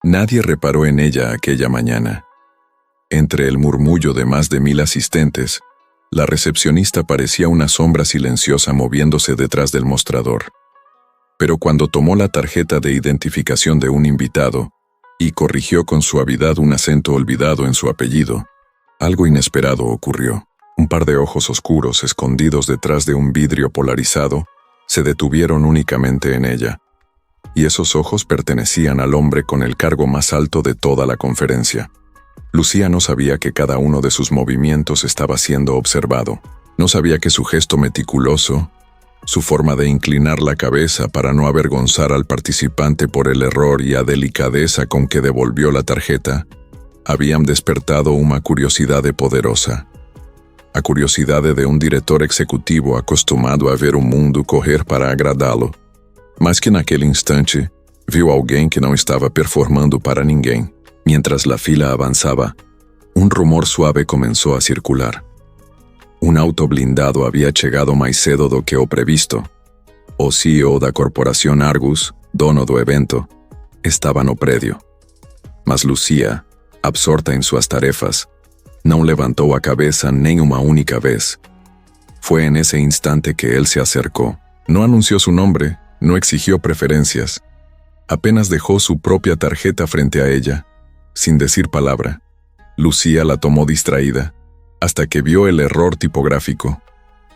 Nadie reparó en ella aquella mañana. Entre el murmullo de más de 1000 asistentes, la recepcionista parecía una sombra silenciosa moviéndose detrás del mostrador. Pero cuando tomó la tarjeta de identificación de un invitado y corrigió con suavidad un acento olvidado en su apellido, algo inesperado ocurrió. Un par de ojos oscuros escondidos detrás de un vidrio polarizado se detuvieron únicamente en ella. Y esos ojos pertenecían al hombre con el cargo más alto de toda la conferencia. Lucía no sabía que cada uno de sus movimientos estaba siendo observado. No sabía que su gesto meticuloso, su forma de inclinar la cabeza para no avergonzar al participante por el error y la delicadeza con que devolvió la tarjeta, habían despertado una curiosidad poderosa. A curiosidade de um diretor executivo acostumado a ver o mundo correr para agradá-lo, mas que naquele instante viu alguém que não estava performando para ninguém. Mientras la fila avanzaba, un rumor suave comenzó a circular. Un auto blindado había chegado mais cedo do que o previsto. O CEO da corporación Argus, dono do evento, estaba no prédio. Mas Lucía, absorta em suas tarefas, não levantou a cabeça nem uma única vez. Fue en ese instante que él se acercó. No anunció su nombre, no exigió preferencias. Apenas dejó su propia tarjeta frente a ella, sin decir palabra. Lucía la tomó distraída, hasta que vio el error tipográfico,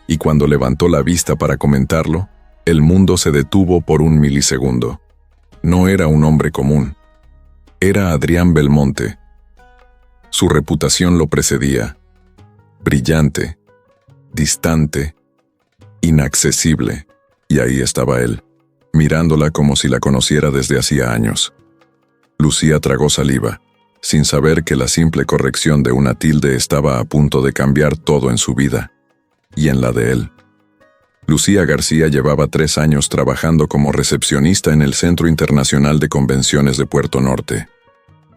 y cuando levantó la vista para comentarlo, el mundo se detuvo por un milisegundo. No era un hombre común. Era Adrián Belmonte. Su reputación lo precedía. Brillante, distante, inaccesible, y ahí estaba él, mirándola como si la conociera desde hacía años. Lucía tragó saliva, sin saber que la simple corrección de una tilde estaba a punto de cambiar todo en su vida, y en la de él. Lucía García llevaba 3 años trabajando como recepcionista en el Centro Internacional de Convenciones de Puerto Norte.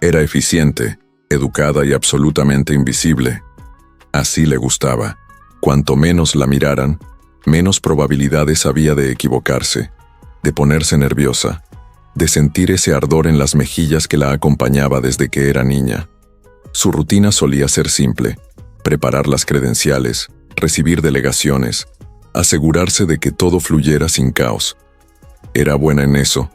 Era eficiente, educada y absolutamente invisible. Así le gustaba. Cuanto menos la miraran, menos probabilidades había de equivocarse, de ponerse nerviosa, de sentir ese ardor en las mejillas que la acompañaba desde que era niña. Su rutina solía ser simple: preparar las credenciales, recibir delegaciones, asegurarse de que todo fluyera sin caos. Era buena en eso.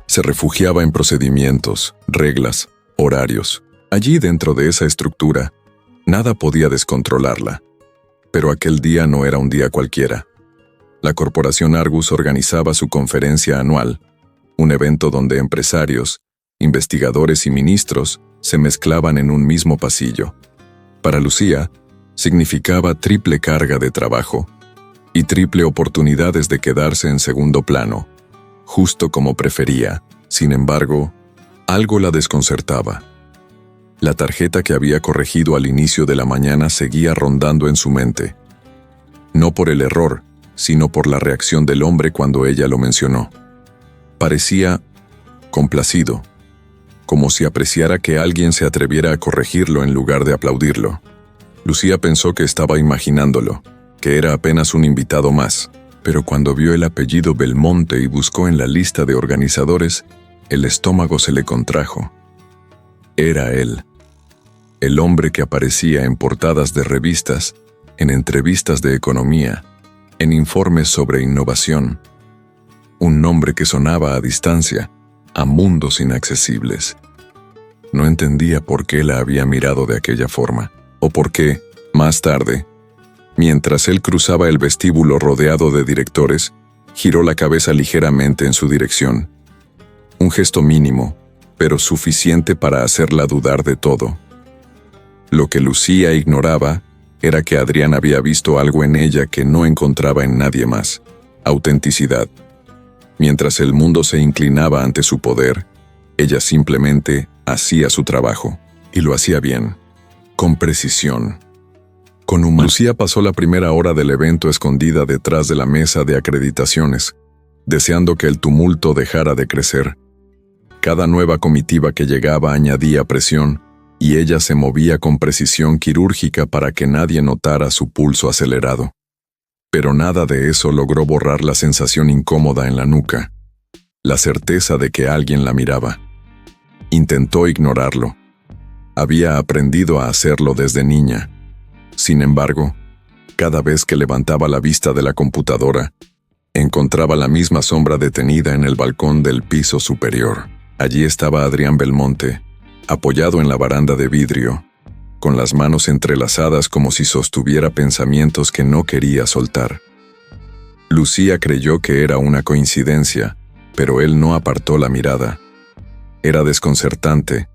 Se refugiaba en procedimientos, reglas, horarios. Allí dentro de esa estructura, nada podía descontrolarla. Pero aquel día no era un día cualquiera. La corporación Argus organizaba su conferencia anual, un evento donde empresarios, investigadores y ministros se mezclaban en un mismo pasillo. Para Lucía, significaba triple carga de trabajo y triple oportunidades de quedarse en segundo plano, justo como prefería. Sin embargo, algo la desconcertaba. La tarjeta que había corregido al inicio de la mañana seguía rondando en su mente. No por el error, sino por la reacción del hombre cuando ella lo mencionó. Parecía complacido, como si apreciara que alguien se atreviera a corregirlo en lugar de aplaudirlo. Lucía pensó que estaba imaginándolo, que era apenas un invitado más, pero cuando vio el apellido Belmonte y buscó en la lista de organizadores, el estómago se le contrajo. Era él. El hombre que aparecía en portadas de revistas, en entrevistas de economía, en informes sobre innovación. Un nombre que sonaba a distancia, a mundos inaccesibles. No entendía por qué la había mirado de aquella forma, o por qué, más tarde, mientras él cruzaba el vestíbulo rodeado de directores, giró la cabeza ligeramente en su dirección. Un gesto mínimo, pero suficiente para hacerla dudar de todo. Lo que Lucía ignoraba era que Adrián había visto algo en ella que no encontraba en nadie más: autenticidad. Mientras el mundo se inclinaba ante su poder, ella simplemente hacía su trabajo, y lo hacía bien, con precisión, con humanidad. Lucía pasó la primera hora del evento escondida detrás de la mesa de acreditaciones, deseando que el tumulto dejara de crecer. Cada nueva comitiva que llegaba añadía presión, y ella se movía con precisión quirúrgica para que nadie notara su pulso acelerado. Pero nada de eso logró borrar la sensación incómoda en la nuca, la certeza de que alguien la miraba. Intentó ignorarlo. Había aprendido a hacerlo desde niña. Sin embargo, cada vez que levantaba la vista de la computadora, encontraba la misma sombra detenida en el balcón del piso superior. Allí estaba Adrián Belmonte, apoyado en la baranda de vidrio, con las manos entrelazadas como si sostuviera pensamientos que no quería soltar. Lucía creyó que era una coincidencia, pero él no apartó la mirada. Era desconcertante.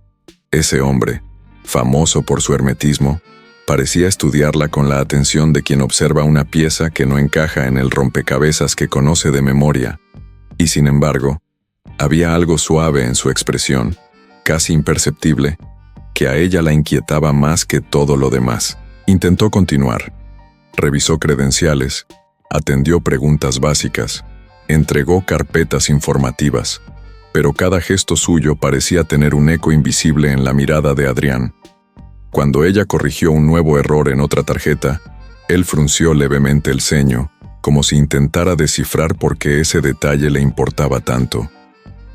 Ese hombre, famoso por su hermetismo, parecía estudiarla con la atención de quien observa una pieza que no encaja en el rompecabezas que conoce de memoria. Y sin embargo, había algo suave en su expresión, casi imperceptible, que a ella la inquietaba más que todo lo demás. Intentó continuar. Revisó credenciales, atendió preguntas básicas, entregó carpetas informativas, pero cada gesto suyo parecía tener un eco invisible en la mirada de Adrián. Cuando ella corrigió un nuevo error en otra tarjeta, él frunció levemente el ceño, como si intentara descifrar por qué ese detalle le importaba tanto.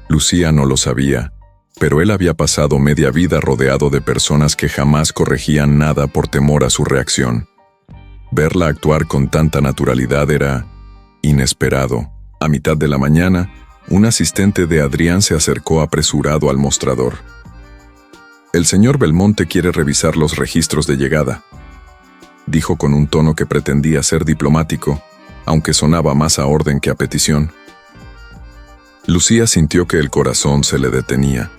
Lucía no lo sabía, pero él había pasado media vida rodeado de personas que jamás corregían nada por temor a su reacción. Verla actuar con tanta naturalidad era inesperado. A mitad de la mañana, un asistente de Adrián se acercó apresurado al mostrador. «El señor Belmonte quiere revisar los registros de llegada», dijo con un tono que pretendía ser diplomático, aunque sonaba más a orden que a petición. Lucía sintió que el corazón se le detenía.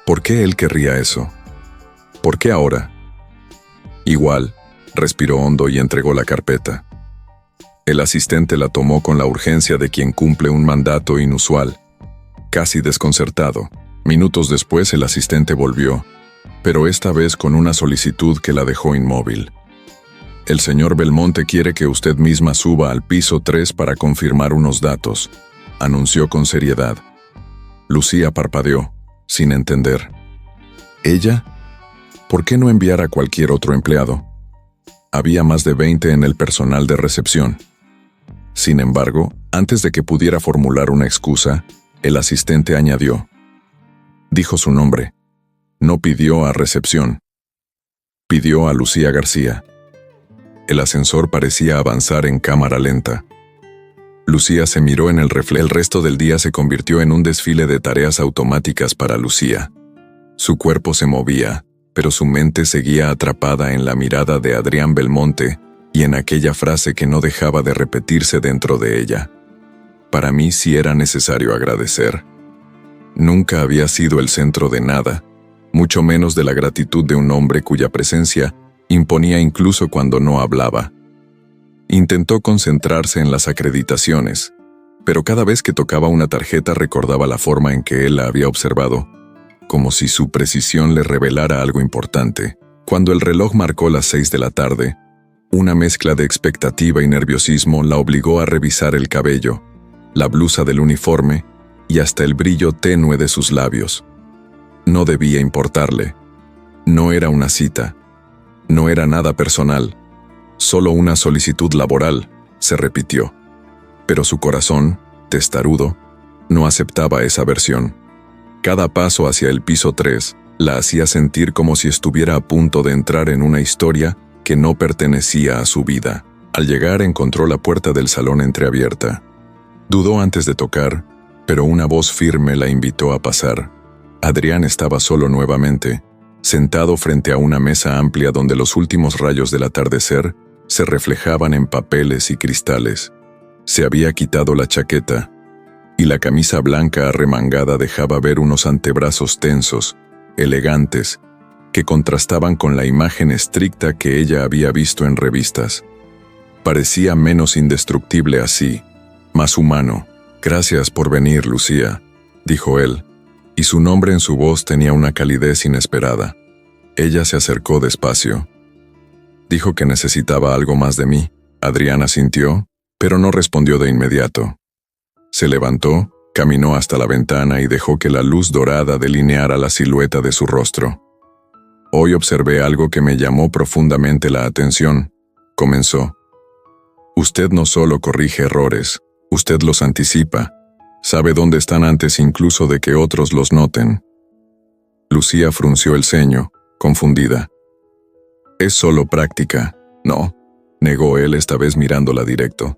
¿Por qué él querría eso? ¿Por qué ahora? Igual, respiró hondo y entregó la carpeta. El asistente la tomó con la urgencia de quien cumple un mandato inusual. Casi desconcertado, minutos después el asistente volvió, pero esta vez con una solicitud que la dejó inmóvil. «El señor Belmonte quiere que usted misma suba al piso 3 para confirmar unos datos», anunció con seriedad. Lucía parpadeó, sin entender. ¿Ella? ¿Por qué no enviar a cualquier otro empleado? Había más de 20 en el personal de recepción. Sin embargo, antes de que pudiera formular una excusa, el asistente añadió. Dijo su nombre. No pidió a recepción. Pidió a Lucía García. El ascensor parecía avanzar en cámara lenta. Lucía se miró en el reflejo. El resto del día se convirtió en un desfile de tareas automáticas para Lucía. Su cuerpo se movía, pero su mente seguía atrapada en la mirada de Adrián Belmonte y en aquella frase que no dejaba de repetirse dentro de ella. Para mí sí era necesario agradecer. Nunca había sido el centro de nada, mucho menos de la gratitud de un hombre cuya presencia imponía incluso cuando no hablaba. Intentó concentrarse en las acreditaciones, pero cada vez que tocaba una tarjeta recordaba la forma en que él la había observado, como si su precisión le revelara algo importante. Cuando el reloj marcó las 6 de la tarde, una mezcla de expectativa y nerviosismo la obligó a revisar el cabello, la blusa del uniforme y hasta el brillo tenue de sus labios. No debía importarle. No era una cita. No era nada personal. Solo una solicitud laboral, se repitió. Pero su corazón, testarudo, no aceptaba esa versión. Cada paso hacia el piso 3 la hacía sentir como si estuviera a punto de entrar en una historia que no pertenecía a su vida. Al llegar encontró la puerta del salón entreabierta. Dudó antes de tocar, pero una voz firme la invitó a pasar. Adrián estaba solo nuevamente, sentado frente a una mesa amplia donde los últimos rayos del atardecer se reflejaban en papeles y cristales. Se había quitado la chaqueta, y la camisa blanca arremangada dejaba ver unos antebrazos tensos, elegantes, que contrastaban con la imagen estricta que ella había visto en revistas. Parecía menos indestructible así, más humano. «Gracias por venir, Lucía», dijo él, y su nombre en su voz tenía una calidez inesperada. Ella se acercó despacio. Dijo que necesitaba algo más de mí. Adrián asintió, pero no respondió de inmediato. Se levantó, caminó hasta la ventana y dejó que la luz dorada delineara la silueta de su rostro. «Hoy observé algo que me llamó profundamente la atención», comenzó. «Usted no solo corrige errores, usted los anticipa. Sabe dónde están antes incluso de que otros los noten». Lucía frunció el ceño, confundida. «Es solo práctica, ¿no?», negó él esta vez mirándola directo.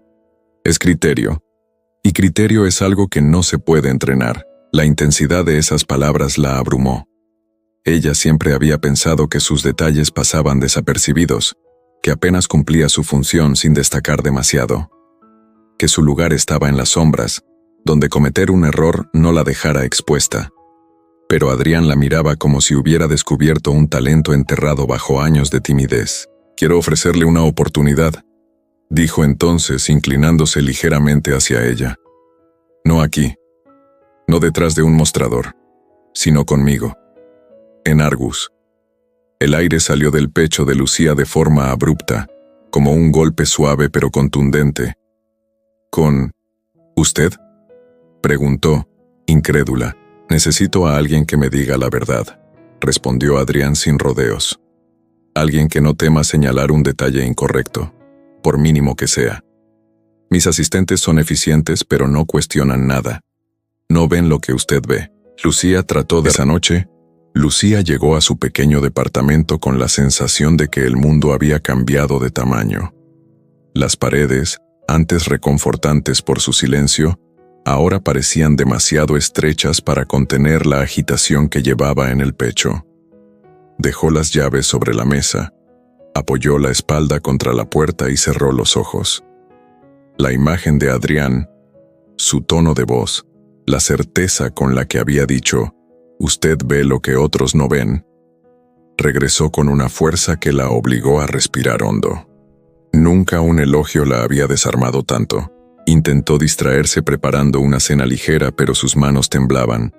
«Es criterio. Y criterio es algo que no se puede entrenar». La intensidad de esas palabras la abrumó. Ella siempre había pensado que sus detalles pasaban desapercibidos, que apenas cumplía su función sin destacar demasiado, que su lugar estaba en las sombras, donde cometer un error no la dejara expuesta. Pero Adrián la miraba como si hubiera descubierto un talento enterrado bajo años de timidez. «Quiero ofrecerle una oportunidad», dijo entonces, inclinándose ligeramente hacia ella. «No aquí, no detrás de un mostrador, sino conmigo, en Argus». El aire salió del pecho de Lucía de forma abrupta, como un golpe suave pero contundente. «¿Con usted?», preguntó, incrédula. «Necesito a alguien que me diga la verdad», respondió Adrián sin rodeos. «Alguien que no tema señalar un detalle incorrecto, por mínimo que sea. Mis asistentes son eficientes pero no cuestionan nada. No ven lo que usted ve». Lucía trató de... Esa noche, Lucía llegó a su pequeño departamento con la sensación de que el mundo había cambiado de tamaño. Las paredes, antes reconfortantes por su silencio, ahora parecían demasiado estrechas para contener la agitación que llevaba en el pecho. Dejó las llaves sobre la mesa, apoyó la espalda contra la puerta y cerró los ojos. La imagen de Adrián, su tono de voz, la certeza con la que había dicho «Usted ve lo que otros no ven», regresó con una fuerza que la obligó a respirar hondo. Nunca un elogio la había desarmado tanto. Intentó distraerse preparando una cena ligera, pero sus manos temblaban.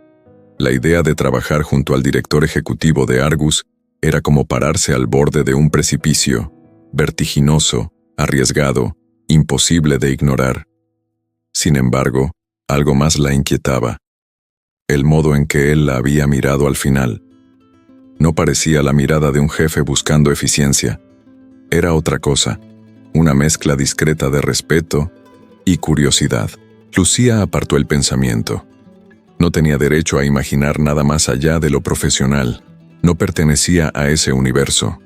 La idea de trabajar junto al director ejecutivo de Argus era como pararse al borde de un precipicio, vertiginoso, arriesgado, imposible de ignorar. Sin embargo, algo más la inquietaba. El modo en que él la había mirado al final. No parecía la mirada de un jefe buscando eficiencia. Era otra cosa, una mezcla discreta de respeto y curiosidad. Lucía apartó el pensamiento. No tenía derecho a imaginar nada más allá de lo profesional. No pertenecía a ese universo.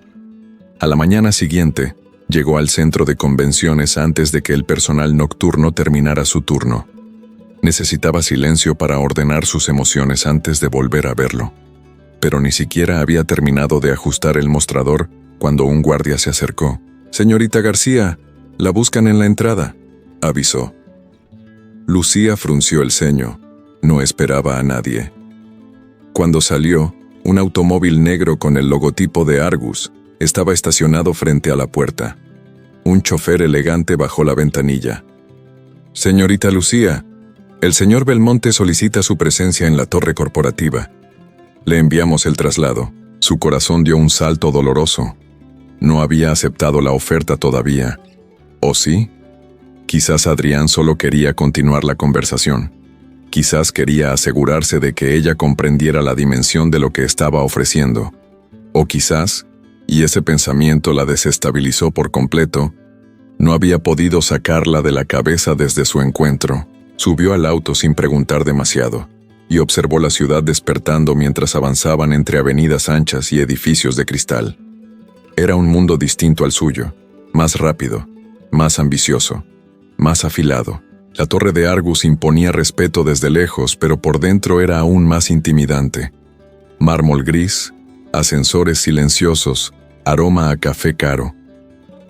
A la mañana siguiente, llegó al centro de convenciones antes de que el personal nocturno terminara su turno. Necesitaba silencio para ordenar sus emociones antes de volver a verlo. Pero ni siquiera había terminado de ajustar el mostrador cuando un guardia se acercó. «Señorita García, la buscan en la entrada», avisó. Lucía frunció el ceño. No esperaba a nadie. Cuando salió, un automóvil negro con el logotipo de Argus estaba estacionado frente a la puerta. Un chofer elegante bajó la ventanilla. «Señorita Lucía, el señor Belmonte solicita su presencia en la torre corporativa. Le enviamos el traslado». Su corazón dio un salto doloroso. No había aceptado la oferta todavía. ¿O sí? Quizás Adrián solo quería continuar la conversación. Quizás quería asegurarse de que ella comprendiera la dimensión de lo que estaba ofreciendo. O quizás, y ese pensamiento la desestabilizó por completo, no había podido sacarla de la cabeza desde su encuentro. Subió al auto sin preguntar demasiado, y observó la ciudad despertando mientras avanzaban entre avenidas anchas y edificios de cristal. Era un mundo distinto al suyo, más rápido, más ambicioso, más afilado. La torre de Argus imponía respeto desde lejos, pero por dentro era aún más intimidante. Mármol gris, ascensores silenciosos, aroma a café caro.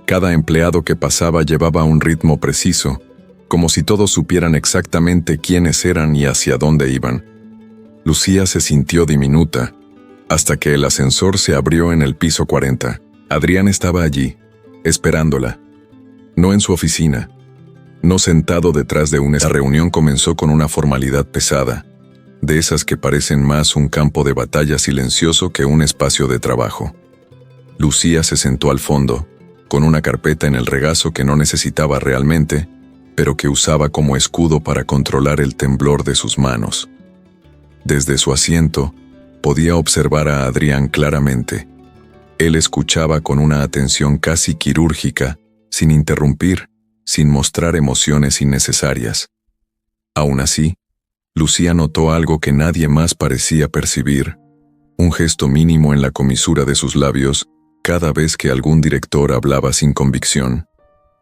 Cada empleado que pasaba llevaba un ritmo preciso, como si todos supieran exactamente quiénes eran y hacia dónde iban. Lucía se sintió diminuta, hasta que el ascensor se abrió en el piso 40. Adrián estaba allí, esperándola. No en su oficina, no sentado detrás de una... La reunión comenzó con una formalidad pesada, de esas que parecen más un campo de batalla silencioso que un espacio de trabajo. Lucía se sentó al fondo, con una carpeta en el regazo que no necesitaba realmente, pero que usaba como escudo para controlar el temblor de sus manos. Desde su asiento, podía observar a Adrián claramente. Él escuchaba con una atención casi quirúrgica, sin interrumpir, sin mostrar emociones innecesarias. Aún así, Lucía notó algo que nadie más parecía percibir: Un gesto mínimo en la comisura de sus labios cada vez que algún director hablaba sin convicción,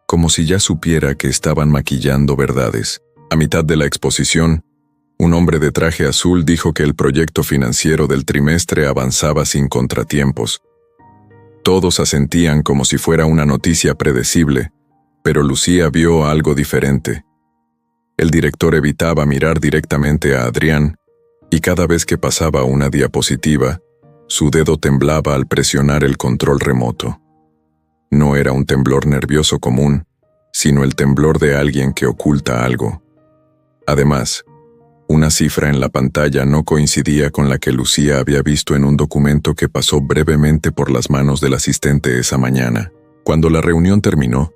como si ya supiera que estaban maquillando verdades. A mitad de la exposición, un hombre de traje azul dijo que el proyecto financiero del trimestre avanzaba sin contratiempos. Todos asentían como si fuera una noticia predecible, pero Lucía vio algo diferente. El director evitaba mirar directamente a Adrián, y cada vez que pasaba una diapositiva, su dedo temblaba al presionar el control remoto. No era un temblor nervioso común, sino el temblor de alguien que oculta algo. Además, una cifra en la pantalla no coincidía con la que Lucía había visto en un documento que pasó brevemente por las manos del asistente esa mañana. Cuando la reunión terminó,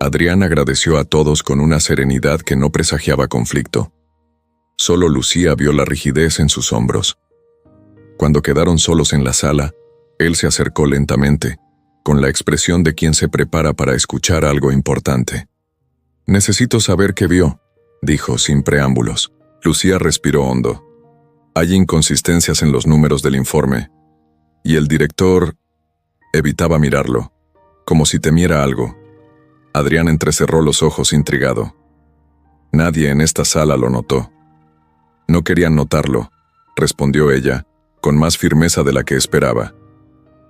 Adrián agradeció a todos con una serenidad que no presagiaba conflicto. Solo Lucía vio la rigidez en sus hombros. Cuando quedaron solos en la sala, él se acercó lentamente, con la expresión de quien se prepara para escuchar algo importante. «Necesito saber qué vio», dijo sin preámbulos. Lucía respiró hondo. «Hay inconsistencias en los números del informe, y el director evitaba mirarlo, como si temiera algo». Adrián entrecerró los ojos intrigado. Nadie en esta sala lo notó. «No querían notarlo», respondió ella, con más firmeza de la que esperaba.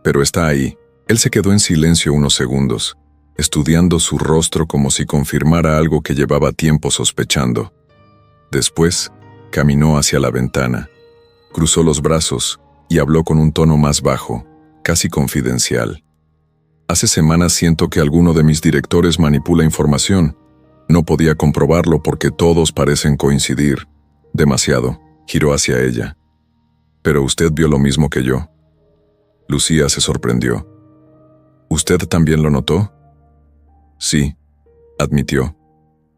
«Pero está ahí». Él se quedó en silencio unos segundos, estudiando su rostro como si confirmara algo que llevaba tiempo sospechando. Después, caminó hacia la ventana, cruzó los brazos y habló con un tono más bajo, casi confidencial. «Hace semanas siento que alguno de mis directores manipula información. No podía comprobarlo porque todos parecen coincidir. Demasiado». Giró hacia ella. «Pero usted vio lo mismo que yo». Lucía se sorprendió. «¿Usted también lo notó?» «Sí», admitió,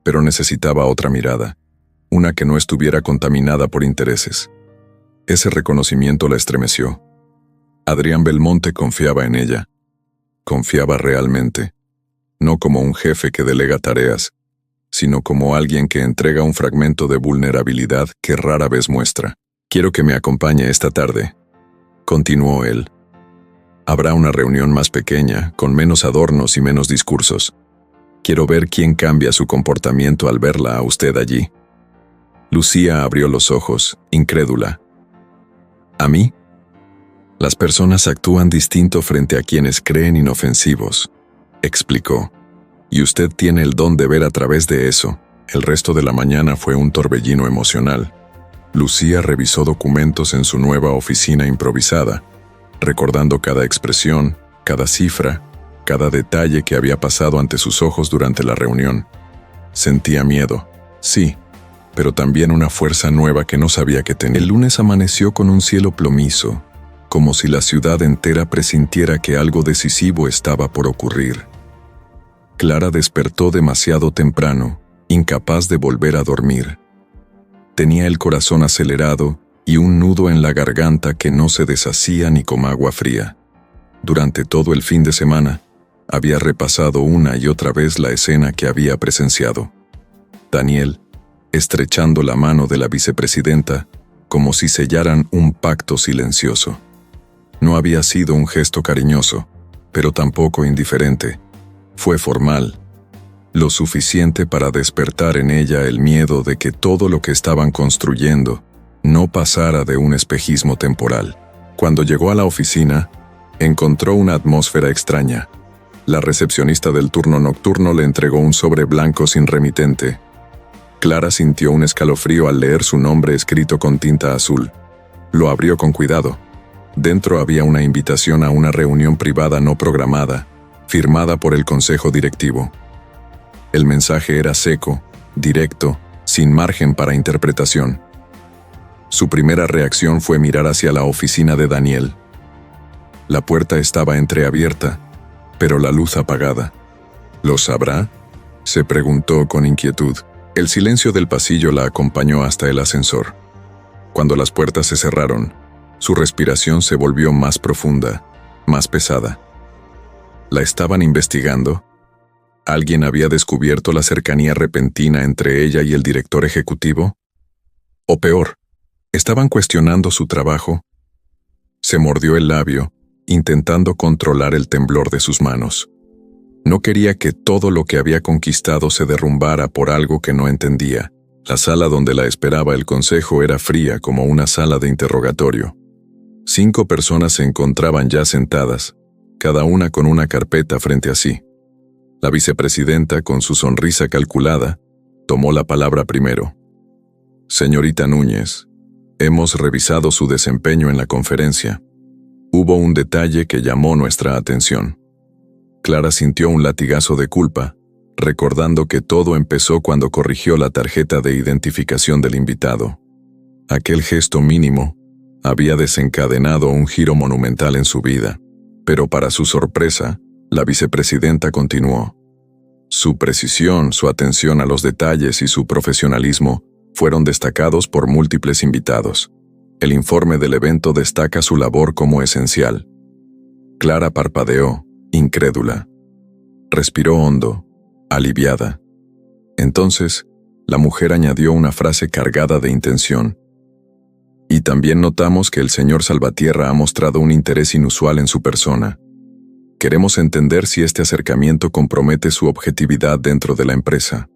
pero necesitaba otra mirada, una que no estuviera contaminada por intereses. Ese reconocimiento la estremeció. Adrián Belmonte confiaba en ella. Confiaba realmente, no como un jefe que delega tareas, sino como alguien que entrega un fragmento de vulnerabilidad que rara vez muestra. «Quiero que me acompañe esta tarde», continuó él. «Habrá una reunión más pequeña, con menos adornos y menos discursos. Quiero ver quién cambia su comportamiento al verla a usted allí». Lucía abrió los ojos, incrédula. «¿A mí?» «Las personas actúan distinto frente a quienes creen inofensivos», explicó. «Y usted tiene el don de ver a través de eso». El resto de la mañana fue un torbellino emocional. Lucía revisó documentos en su nueva oficina improvisada, recordando cada expresión, cada cifra, cada detalle que había pasado ante sus ojos durante la reunión. Sentía miedo, sí, pero también una fuerza nueva que no sabía que tenía. El lunes amaneció con un cielo plomizo, como si la ciudad entera presintiera que algo decisivo estaba por ocurrir. Clara despertó demasiado temprano, incapaz de volver a dormir. Tenía el corazón acelerado y un nudo en la garganta que no se deshacía ni con agua fría. Durante todo el fin de semana, había repasado una y otra vez la escena que había presenciado. Daniel, estrechando la mano de la vicepresidenta, como si sellaran un pacto silencioso. No había sido un gesto cariñoso, pero tampoco indiferente. Fue formal, lo suficiente para despertar en ella el miedo de que todo lo que estaban construyendo no pasara de un espejismo temporal. Cuando llegó a la oficina, encontró una atmósfera extraña. La recepcionista del turno nocturno le entregó un sobre blanco sin remitente. Clara sintió un escalofrío al leer su nombre escrito con tinta azul. Lo abrió con cuidado. Dentro había una invitación a una reunión privada no programada, firmada por el consejo directivo. El mensaje era seco, directo, sin margen para interpretación. Su primera reacción fue mirar hacia la oficina de Daniel. La puerta estaba entreabierta, pero la luz apagada. ¿Lo sabrá?, se preguntó con inquietud. El silencio del pasillo la acompañó hasta el ascensor. Cuando las puertas se cerraron, su respiración se volvió más profunda, más pesada. ¿La estaban investigando? ¿Alguien había descubierto la cercanía repentina entre ella y el director ejecutivo? O peor, ¿estaban cuestionando su trabajo? Se mordió el labio, intentando controlar el temblor de sus manos. No quería que todo lo que había conquistado se derrumbara por algo que no entendía. La sala donde la esperaba el consejo era fría como una sala de interrogatorio. 5 personas se encontraban ya sentadas, cada una con una carpeta frente a sí. La vicepresidenta, con su sonrisa calculada, tomó la palabra primero. Señorita Núñez, hemos revisado su desempeño en la conferencia. Hubo un detalle que llamó nuestra atención. Clara sintió un latigazo de culpa, recordando que todo empezó cuando corrigió la tarjeta de identificación del invitado. Aquel gesto mínimo había desencadenado un giro monumental en su vida, pero para su sorpresa, la vicepresidenta continuó. Su precisión, su atención a los detalles y su profesionalismo fueron destacados por múltiples invitados. El informe del evento destaca su labor como esencial. Clara parpadeó, incrédula. Respiró hondo, aliviada. Entonces, la mujer añadió una frase cargada de intención. Y también notamos que el señor Salvatierra ha mostrado un interés inusual en su persona. Queremos entender si este acercamiento compromete su objetividad dentro de la empresa.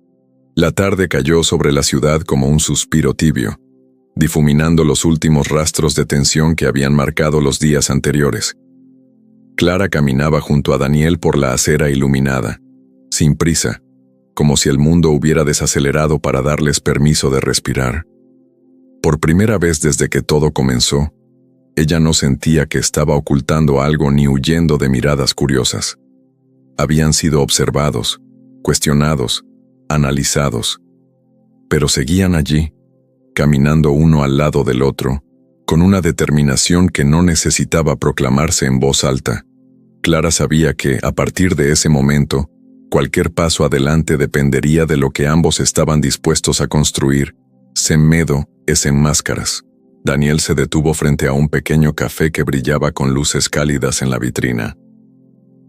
La tarde cayó sobre la ciudad como un suspiro tibio, difuminando los últimos rastros de tensión que habían marcado los días anteriores. Clara caminaba junto a Daniel por la acera iluminada, sin prisa, como si el mundo hubiera desacelerado para darles permiso de respirar. Por primera vez desde que todo comenzó, ella no sentía que estaba ocultando algo ni huyendo de miradas curiosas. Habían sido observados, cuestionados, analizados, pero seguían allí, caminando uno al lado del otro, con una determinación que no necesitaba proclamarse en voz alta. Clara sabía que, a partir de ese momento, cualquier paso adelante dependería de lo que ambos estaban dispuestos a construir, sin miedo y sin máscaras. Daniel se detuvo frente a un pequeño café que brillaba con luces cálidas en la vitrina.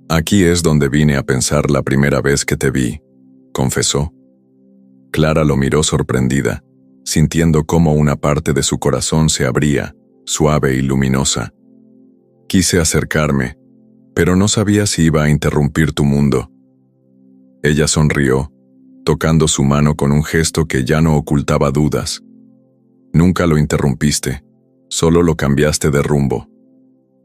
«Aquí es donde vine a pensar la primera vez que te vi», confesó. Clara lo miró sorprendida, sintiendo cómo una parte de su corazón se abría, suave y luminosa. «Quise acercarme, pero no sabía si iba a interrumpir tu mundo». Ella sonrió, tocando su mano con un gesto que ya no ocultaba dudas. «Nunca lo interrumpiste, solo lo cambiaste de rumbo».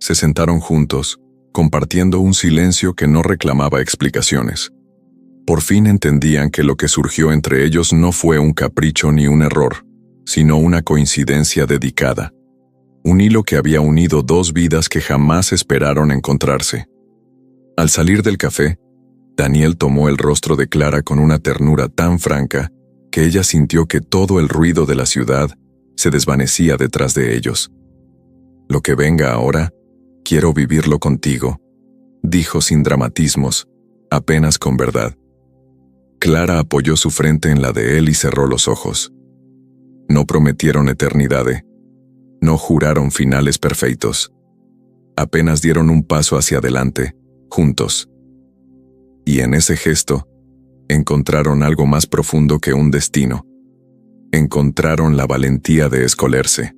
Se sentaron juntos, compartiendo un silencio que no reclamaba explicaciones. Por fin entendían que lo que surgió entre ellos no fue un capricho ni un error, sino una coincidencia dedicada. Un hilo que había unido 2 vidas que jamás esperaron encontrarse. Al salir del café, Daniel tomó el rostro de Clara con una ternura tan franca que ella sintió que todo el ruido de la ciudad se desvanecía detrás de ellos. «Lo que venga ahora, quiero vivirlo contigo», dijo sin dramatismos, apenas con verdad. Clara apoyó su frente en la de él y cerró los ojos. No prometieron eternidad, no juraron finales perfectos. Apenas dieron un paso hacia adelante, juntos. Y en ese gesto, encontraron algo más profundo que un destino. Encontraron la valentía de escolerse.